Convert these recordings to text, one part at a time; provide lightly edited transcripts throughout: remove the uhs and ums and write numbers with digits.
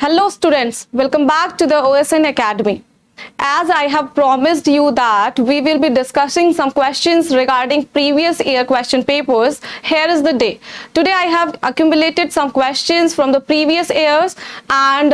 Hello students, welcome back to the OSN Academy. As I have promised you that we will be discussing some questions regarding previous year question papers, here is the day. Today I have accumulated some questions from the previous years and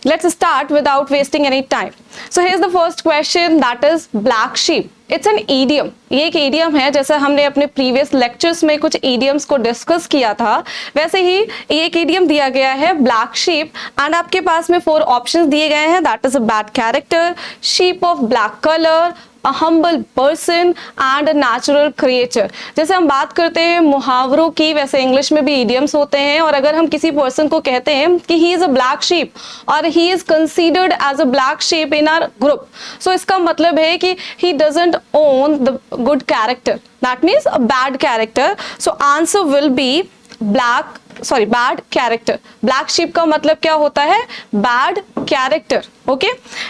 let's start without wasting any time. So here's the first question, that is black sheep. It's an idiom. ये एक idiom है, जैसे हमने अपने previous lectures में कुछ idioms को discuss किया था, वैसे ही ये एक idiom दिया गया है black sheep and आपके पास में 4 options दिए गए हैं, that is a bad character, sheep of black color, a humble person and a natural creature. जैसे हम बात करते हैं मुहावरों की, वैसे इंग्लिश में भी idioms होते हैं और अगर हम किसी पर्सन को कहते हैं कि he is a black sheep और he is considered as a black sheep in our group, so इसका मतलब है कि he doesn't own the good character, that means a bad character. So answer will be bad character. black sheep का मतलब क्या होता है? bad character. Okay,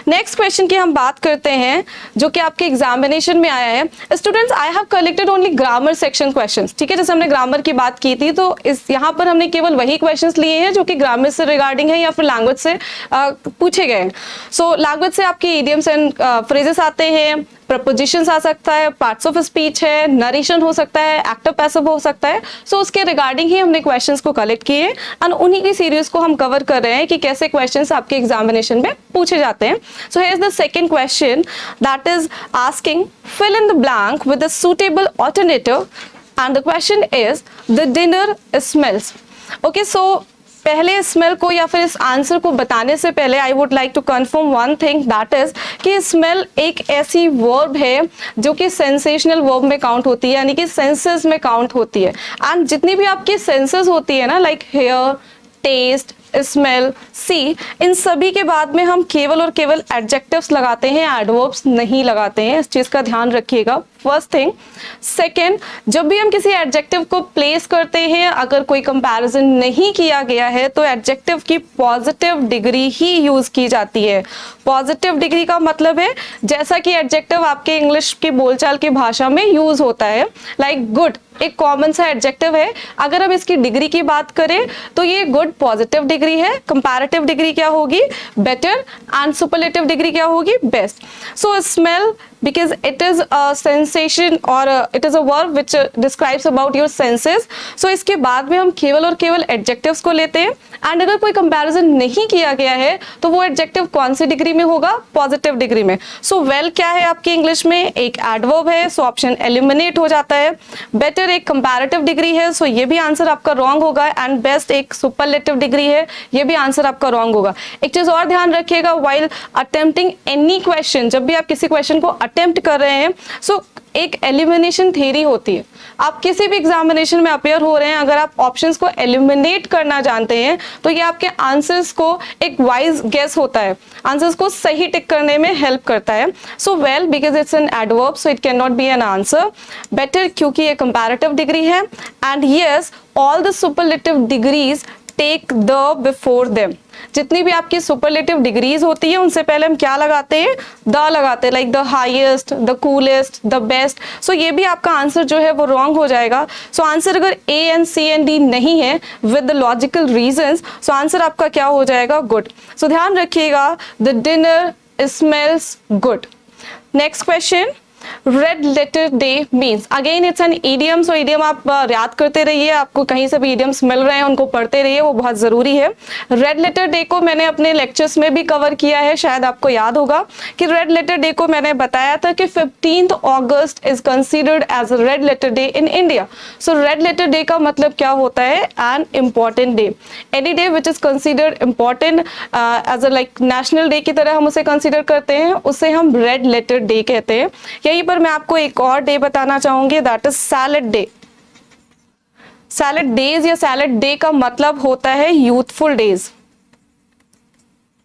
next question की हम बात करते हैं जो कि आपके एग्जामिनेशन में आया है. Students, I have collected only grammar section questions. ठीक है, जैसे हमने ग्रामर की बात की थी तो इस यहाँ पर हमने केवल वही क्वेश्चंस लिए हैं जो कि ग्रामर से रिगार्डिंग है या फिर लैंग्वेज से पूछे गए हैं. सो लैंग्वेज से आपके इडियम्स एंड फ्रेजेस आते हैं, प्रपोजिशंस आ सकता है, पार्ट्स ऑफ स्पीच है, नरेशन हो सकता है, एक्टिव पैसिव हो सकता है. सो उसके रिगार्डिंग ही हमने क्वेश्चंस को कलेक्ट किए एंड उन्हीं की सीरीज को हम कवर कर रहे हैं कि कैसे क्वेश्चंस आपके एग्जामिनेशन में पूछे जाते हैं. So here is the second question, that is asking fill in the blank with a suitable alternative and the question is the dinner smells. Okay, so पहले स्मेल को या फिर इस आंसर को बताने से पहले I would like to confirm one thing, that is कि स्मेल एक ऐसी वर्ब है जो कि सेंसेशनल वर्ब में काउंट होती है, यानी कि सेंसेस में काउंट होती है. एंड जितनी भी आपकी सेंसेस होती है ना, लाइक हेयर, टेस्ट, स्मेल, सी, इन सभी के बाद में हम केवल और केवल एडजेक्टिव्स लगाते हैं, एडवर्ब्स नहीं लगाते हैं. इस चीज का ध्यान रखिएगा, फर्स्ट थिंग. सेकेंड, जब भी हम किसी एडजेक्टिव को प्लेस करते हैं, अगर कोई कंपैरिजन नहीं किया गया है तो एडजेक्टिव की पॉजिटिव डिग्री ही यूज की जाती है. पॉजिटिव डिग्री का मतलब है जैसा कि एडजेक्टिव आपके इंग्लिश की बोलचाल की भाषा में यूज होता है, लाइक गुड एक कॉमन सा एडजेक्टिव है. अगर हम इसकी डिग्री की बात करें तो ये गुड पॉजिटिव डिग्री है, कंपैरेटिव डिग्री क्या होगी? बेटर, एंड सुपरलेटिव डिग्री क्या होगी? Best. So smell, because it is a sensation or it is a verb which describes about your senses. So इसके बाद में हम केवल और केवल adjectives को लेते हैं एंड अगर कोई कंपैरिजन नहीं किया गया है तो वो एडजेक्टिव कौन सी डिग्री में होगा? पॉजिटिव डिग्री में. सो वेल क्या है आपकी इंग्लिश में? एक एडवर्ब है, सो ऑप्शन एलिमिनेट हो जाता है. बेटर एक कंपैरेटिव डिग्री है, सो ये भी आंसर आपका रॉन्ग होगा. एंड बेस्ट एक सुपरलेटिव डिग्री है, ये भी आंसर आपका रॉन्ग होगा. एक चीज और ध्यान रखिएगा, व्हाइल अटेम्प्टिंग एनी क्वेश्चन, जब भी आप किसी क्वेश्चन को अटेम्प्ट कर रहे हैं, सो एक एलिमिनेशन थ्योरी होती है. आप किसी भी एग्जामिनेशन में अपेयर हो रहे हैं, अगर आप ऑप्शंस को एलिमिनेट करना जानते हैं तो ये आपके आंसर्स को एक वाइज गेस होता है, आंसर्स को सही टिक करने में हेल्प करता है. So well, because it's an adverb so it can not be an answer. Better क्योंकि ये कंपैरेटिव डिग्री है. And yes, all the superlative degrees take the before them. जितनी भी आपकी सुपरलेटिव डिग्रीज होती है उनसे पहले हम क्या लगाते हैं? द लगाते हैं, like the highest, the coolest, the best. So ये भी आपका आंसर जो है वो रॉन्ग हो जाएगा. सो आंसर अगर A and C and D नहीं है with the logical reasons, so answer आपका क्या हो जाएगा? गुड. सो ध्यान रखिएगा, the dinner smells good. Next question, red letter day means, again it's an idiom. So idiom आप याद करते रहिए, आपको कहीं से भी इडियम्स मिल रहे हैं उनको पढ़ते रहिए, वो बहुत जरूरी है. रेड लेटर डे को मैंने अपने लेक्चर्स में भी कवर किया है, शायद आपको याद होगा कि रेड लेटर डे को मैंने बताया था कि 15th August is considered as red letter day in India. So red letter day का मतलब क्या होता है? An important day, any day which is considered important as a like national day की तरह हम उसे कंसिडर करते हैं, उसे हम रेड लेटर डे कहते हैं. यहीं पर मैं आपको एक और डे बताना चाहूंगी, that is salad day. Salad days या सैलेड डे का मतलब होता है यूथफुल डेज.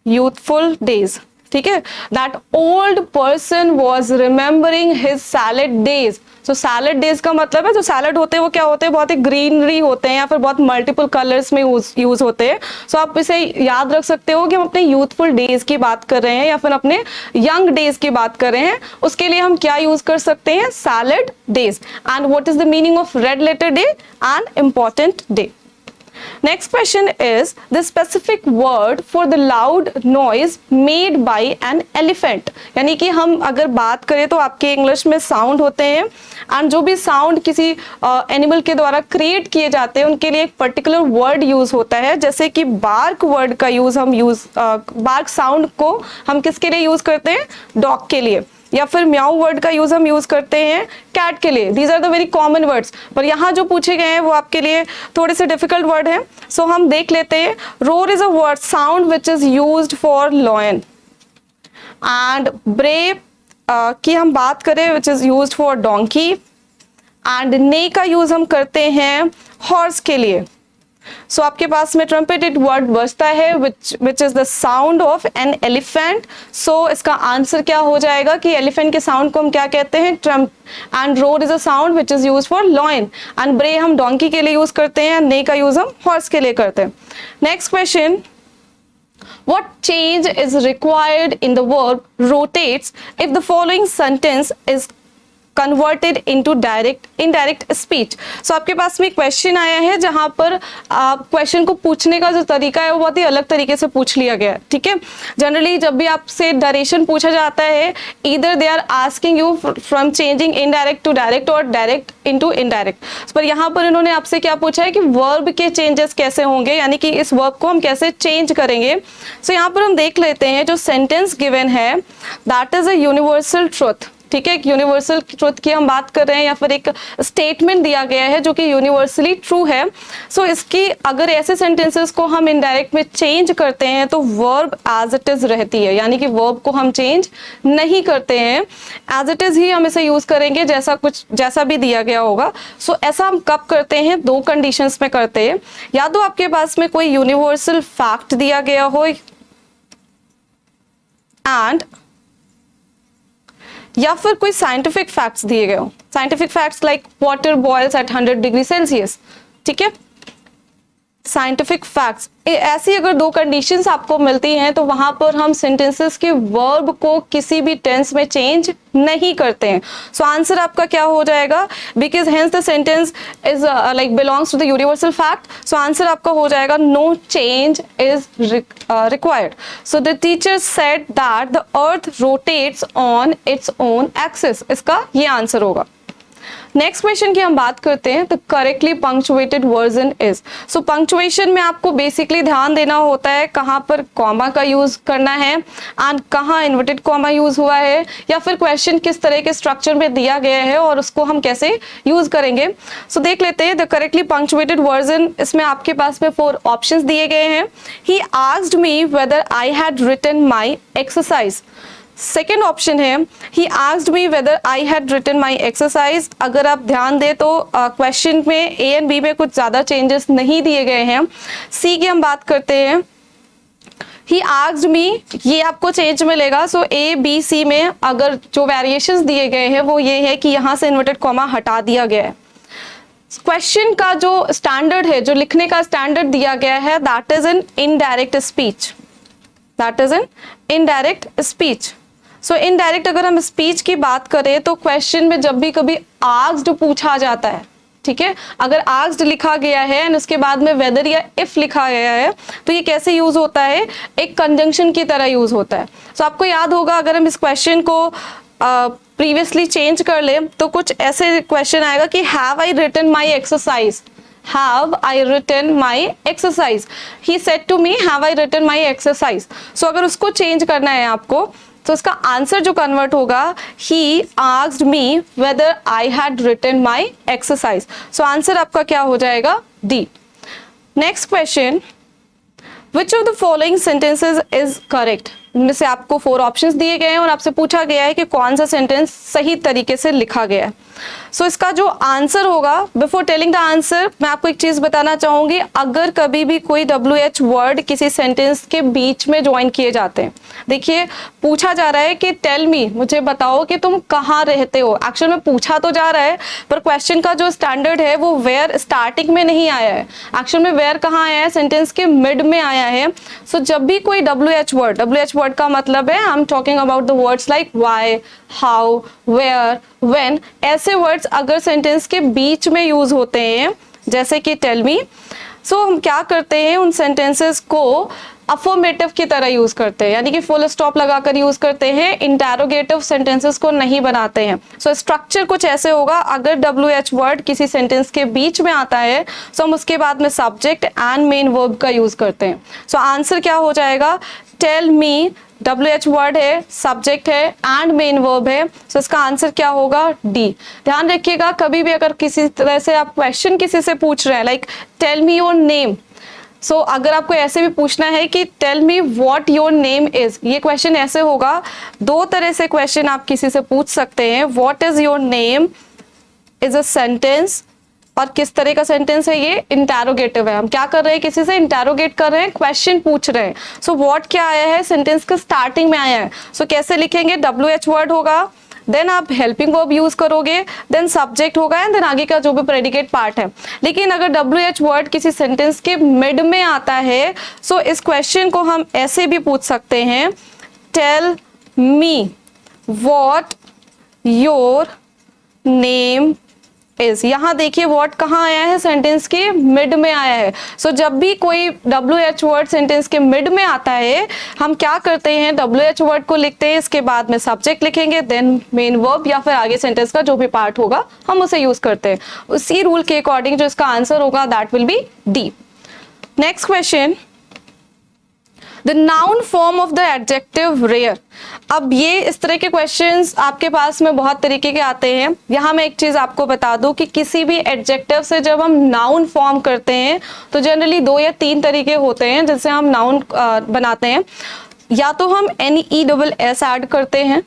यूथफुल डेज, ठीक है. That old person was remembering his salad days. So salad days का मतलब है जो सैलेड होते हैं वो क्या होते हैं? बहुत ही ग्रीनरी होते हैं या फिर बहुत मल्टीपल कलर्स में यूज होते हैं. सो आप इसे याद रख सकते हो कि हम अपने यूथफुल डेज की बात कर रहे हैं या फिर अपने यंग डेज की बात कर रहे हैं, उसके लिए हम क्या यूज कर सकते हैं? Salad days. And what is the meaning of red letter day? An important day. Next question is the specific word for the loud noise made by an elephant. यानी कि हम अगर बात करें तो आपके इंग्लिश में साउंड होते हैं एंड जो भी साउंड किसी एनिमल के द्वारा क्रिएट किए जाते हैं उनके लिए एक पर्टिकुलर वर्ड यूज होता है, जैसे कि बार्क वर्ड का यूज हम बार्क साउंड को हम किसके लिए यूज करते हैं, डॉग के लिए, या फिर म्याऊ वर्ड का यूज हम यूज करते हैं कैट के लिए. These are the very common words. पर यहाँ जो पूछे गए हैं वो आपके लिए थोड़े से डिफिकल्ट वर्ड हैं. सो हम देख लेते हैं. Roar is a word sound which is used for lion and ब्रे की हम बात करें which is used for donkey and ने का यूज हम करते हैं हॉर्स के लिए. सो आपके पास में ट्रम्पेटेड वर्ड बचता है which is the sound of an elephant. So इसका आंसर क्या हो जाएगा कि एलिफेंट के साउंड को हम क्या कहते हैं, Trump. And roar is a sound which is use for lion and ब्रे हम डोंकी के लिए यूज करते हैं, ने का यूज हम हॉर्स के लिए करते हैं. Next question, what change is required in the verb rotates if the following sentence is converted into indirect speech. So आपके पास में क्वेश्चन आया है जहां पर क्वेश्चन को पूछने का जो तरीका है वो बहुत ही अलग तरीके से पूछ लिया गया है. ठीक है, जनरली जब भी आपसे डायरेक्शन पूछा जाता है either they are asking you from changing indirect to direct और डायरेक्ट इनटू इनडायरेक्ट. पर यहाँ पर इन्होंने आपसे क्या पूछा है कि वर्ब के चेंजेस कैसे होंगे, यानी कि इस वर्ब को हम कैसे चेंज करेंगे. सो यहाँ पर हम देख लेते हैं जो सेंटेंस गिवन है that is a universal truth. ठीक है, एक यूनिवर्सल ट्रुथ की हम बात कर रहे हैं या फिर एक स्टेटमेंट दिया गया है जो कि यूनिवर्सली ट्रू है. सो इसकी अगर ऐसे सेंटेंसेस को हम इनडायरेक्ट में चेंज करते हैं तो वर्ब एज इट इज रहती है, यानी कि वर्ब को हम चेंज नहीं करते हैं, एज इट इज ही हम इसे यूज करेंगे जैसा भी दिया गया होगा. सो ऐसा हम कब करते हैं, दो कंडीशंस में करते हैं. या तो आपके पास में कोई यूनिवर्सल फैक्ट दिया गया हो एंड या फिर कोई साइंटिफिक फैक्ट्स दिए गए हो. Scientific facts like water boils at 100 degree Celsius. ठीक है, साइंटिफिक फैक्ट्स. ऐसी अगर दो कंडीशंस आपको मिलती हैं तो वहां पर हम सेंटेंसेस के वर्ब को किसी भी टेंस में चेंज नहीं करते हैं. सो आंसर आपका क्या हो जाएगा, because hence the sentence is like belongs to the universal fact. So answer आपका हो जाएगा no change is required. So the teacher said that the earth rotates on its own axis. इसका ये आंसर होगा. नेक्स्ट क्वेश्चन की हम बात करते हैं. The correctly punctuated version is. So punctuation में आपको बेसिकली ध्यान देना होता है कहाँ पर कॉमा का यूज करना है एंड कहाँ इन्वर्टेड कॉमा यूज हुआ है, या फिर क्वेश्चन किस तरह के स्ट्रक्चर में दिया गया है और उसको हम कैसे यूज करेंगे. सो देख लेते हैं. द करेक्टली पंक्चुएटेड वर्जन, इसमें आपके पास में 4 ऑप्शंस दिए गए हैं. He asked me whether I had written my exercise. Second option है he asked me whether I had written my exercise. अगर आप ध्यान दें तो क्वेश्चन में ए एंड बी में कुछ ज्यादा चेंजेस नहीं दिए गए हैं. सी की हम बात करते हैं. ही आस्क्ड मी, ये आपको चेंज मिलेगा. सो ए बी सी में अगर जो वेरिएशंस दिए गए हैं वो ये है कि यहाँ से इन्वर्टेड कॉमा हटा दिया गया है. क्वेश्चन का जो स्टैंडर्ड है, जो लिखने का स्टैंडर्ड दिया गया है, that is an indirect speech. That is an indirect speech. So indirect अगर हम स्पीच की बात करें तो क्वेश्चन में जब भी कभी आस्क्ड पूछा जाता है, ठीक है, अगर आस्क्ड लिखा गया है एंड उसके बाद में वेदर या इफ लिखा गया है तो ये कैसे यूज होता है, एक कंजंक्शन की तरह यूज होता है. सो आपको याद होगा अगर हम इस क्वेश्चन को प्रीवियसली चेंज कर ले तो कुछ ऐसे क्वेश्चन आएगा कि have I written my exercise. Have I written my exercise? He said to me, have I written my exercise? So अगर उसको चेंज करना है आपको तो इसका आंसर जो कन्वर्ट होगा he asked me whether I had written my exercise. So answer आपका क्या हो जाएगा, D. Next question, which of the following sentences is correct? इनमें से आपको 4 ऑप्शंस दिए गए हैं और आपसे पूछा गया है कि कौन सा सेंटेंस सही तरीके से लिखा गया है. सो इसका जो आंसर होगा, बिफोर टेलिंग द आंसर मैं आपको एक चीज बताना चाहूंगी. अगर कभी भी कोई WH वर्ड किसी सेंटेंस के बीच में ज्वाइन किए जाते हैं, देखिए पूछा जा रहा है कि टेल मी, मुझे बताओ कि तुम कहाँ रहते हो. एक्चुअल में पूछा तो जा रहा है पर क्वेश्चन का जो स्टैंडर्ड है वो वेयर स्टार्टिंग में नहीं आया है. एक्चुअल में वेयर कहाँ आया है, सेंटेंस के मिड में आया है. सो जब भी कोई WH वर्ड का मतलब है, I am talking about the words like why, how, where, when, ऐसे वर्ड्स अगर सेंटेंस के बीच में यूज होते हैं जैसे कि टेल मी, सो हम क्या करते हैं, उन सेंटेंसेस को अफर्मेटिव की तरह यूज करते हैं, यानी कि फुल स्टॉप लगाकर यूज करते हैं, इंटेरोगेटिव सेंटेंसेस को नहीं बनाते हैं। सो स्ट्रक्चर कुछ ऐसे होगा, अगर WH वर्ड किसी सेंटेंस के बीच में आता है तो हम उसके बाद में सब्जेक्ट एंड मेन वर्ब का यूज करते हैं। सो आंसर क्या हो जाएगा, टेल मी, WH वर्ड है, सब्जेक्ट है एंड मेन वर्ब है, सो इसका आंसर क्या होगा, डी। ध्यान रखिएगा, कभी भी अगर किसी तरह से आप क्वेश्चन किसी से पूछ रहे हैं, like tell me your name, so अगर आपको ऐसे भी पूछना है कि tell me what your name is, ये क्वेश्चन ऐसे होगा, दो तरह से क्वेश्चन आप किसी से पूछ सकते हैं। What is your name is a sentence, और किस तरह का सेंटेंस है ये, इंटेरोगेटिव है। हम क्या कर रहे हैं, किसी से इंटेरोगेट कर रहे हैं, क्वेश्चन पूछ रहे हैं। सो व्हाट क्या आया है, सेंटेंस के स्टार्टिंग में आया है। सो कैसे लिखेंगे, WH वर्ड होगा, देन आप हेल्पिंग वर्ब यूज करोगे, देन सब्जेक्ट होगा एंड देन आगे का जो भी प्रेडिकेट पार्ट है। लेकिन अगर WH वर्ड किसी सेंटेंस के मिड में आता है, सो इस क्वेश्चन को हम ऐसे भी पूछ सकते हैं, tell me what your name is. यहां देखिए व्हाट कहाँ आया है, सेंटेंस के मिड में आया है। सो जब भी कोई WH वर्ड सेंटेंस के मिड में आता है, हम क्या करते हैं, WH वर्ड को लिखते हैं, इसके बाद में सब्जेक्ट लिखेंगे, देन मेन वर्ब या फिर आगे सेंटेंस का जो भी पार्ट होगा हम उसे यूज करते हैं। उसी रूल के अकॉर्डिंग जो इसका आंसर होगा that will be D. Next question, the noun form of the adjective rare. अब ये इस तरह के क्वेश्चंस आपके पास में बहुत तरीके के आते हैं। यहाँ मैं एक चीज आपको बता दूं कि किसी भी एडजेक्टिव से जब हम नाउन फॉर्म करते हैं तो जनरली 2 या 3 तरीके होते हैं जिससे हम नाउन बनाते हैं। या तो हम NESS ऐड करते हैं,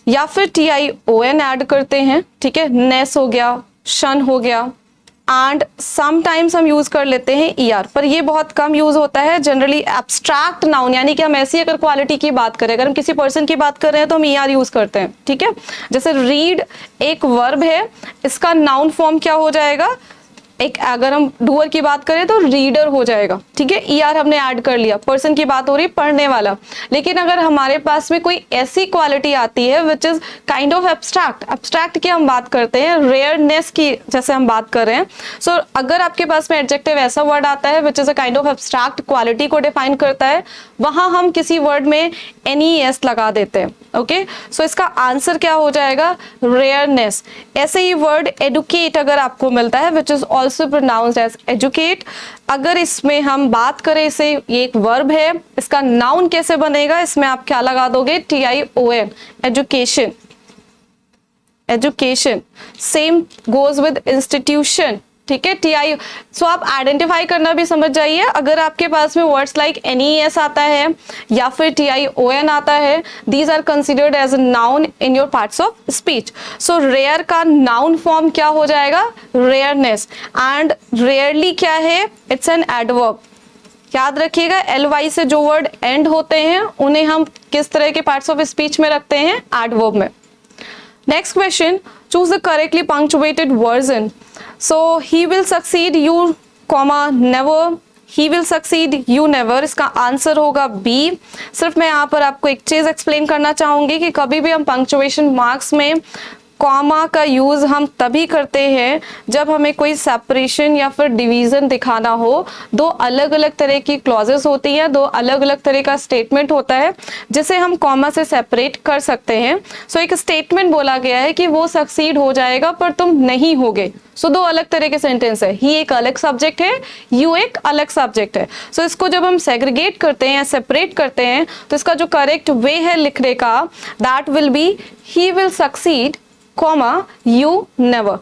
या फिर TION ऐड करते हैं, ठीक है, नेस हो गया, शन हो गया, एंड समटाइम्स हम यूज कर लेते हैं ER, पर ये बहुत कम यूज होता है। जनरली एब्स्ट्रैक्ट नाउन, यानी कि हम ऐसी अगर क्वालिटी की बात करें, अगर हम किसी पर्सन की बात कर रहे हैं तो हम ER यूज करते हैं, ठीक है। जैसे रीड एक वर्ब है, इसका नाउन फॉर्म क्या हो जाएगा, एक अगर हम डूअर की बात करें तो रीडर हो जाएगा, ठीक है, ER हमने ऐड कर लिया, पर्सन की बात हो रही पढ़ने वाला। लेकिन अगर हमारे पास में कोई ऐसी क्वालिटी आती है which is kind of abstract की हम बात करते हैं, रेयरनेस की जैसे हम बात कर रहे हैं। सो अगर आपके पास में एडजेक्टिव ऐसा वर्ड आता है which is a kind of abstract quality को डिफाइन करता है, वहां हम किसी वर्ड में NES लगा देते हैं, ओके। सो इसका आंसर क्या हो जाएगा, रेयरनेस। ऐसे ही वर्ड एडुकेट अगर आपको मिलता है which is also pronounced as educate, अगर इसमें हम बात करें, इसे ये एक वर्ब है, इसका नाउन कैसे बनेगा, इसमें आप क्या लगा दोगे, TION, education, education. Same goes with institution, ठीक है, TI। सो आप आइडेंटिफाई करना भी समझ जाइए, अगर आपके पास में वर्ड्स लाइक NES आता है या फिर TION आता है, these are considered as a noun in your parts of speech. So rare का नाउन फॉर्म क्या हो जाएगा, रेयरनेस, एंड रेयरली क्या है, इट्स एन एडवर्ब। याद रखिएगा, LY से जो वर्ड एंड होते हैं उन्हें हम किस तरह के पार्ट्स ऑफ स्पीच में रखते हैं, एडवर्ब में। Next question, choose the correctly punctuated version. So he will succeed, you, comma, never, he will succeed, you never, इसका आंसर होगा B। सिर्फ मैं यहाँ पर आपको एक चीज एक्सप्लेन करना चाहूंगी कि कभी भी हम पंक्चुएशन मार्क्स में कॉमा का यूज हम तभी करते हैं जब हमें कोई सेपरेशन या फिर डिवीजन दिखाना हो। 2 अलग अलग तरह की क्लॉजेस होती हैं, 2 अलग अलग तरह का स्टेटमेंट होता है जिसे हम कॉमा से सेपरेट कर सकते हैं। सो एक स्टेटमेंट बोला गया है कि वो सक्सीड हो जाएगा पर तुम नहीं होगे। सो 2 अलग तरह के सेंटेंस है, ही एक अलग सब्जेक्ट है, यू एक अलग सब्जेक्ट है। सो इसको जब हम सेग्रीगेट करते हैं या सेपरेट करते हैं तो इसका जो करेक्ट वे है लिखने का, that will B he will succeed, comma, you never।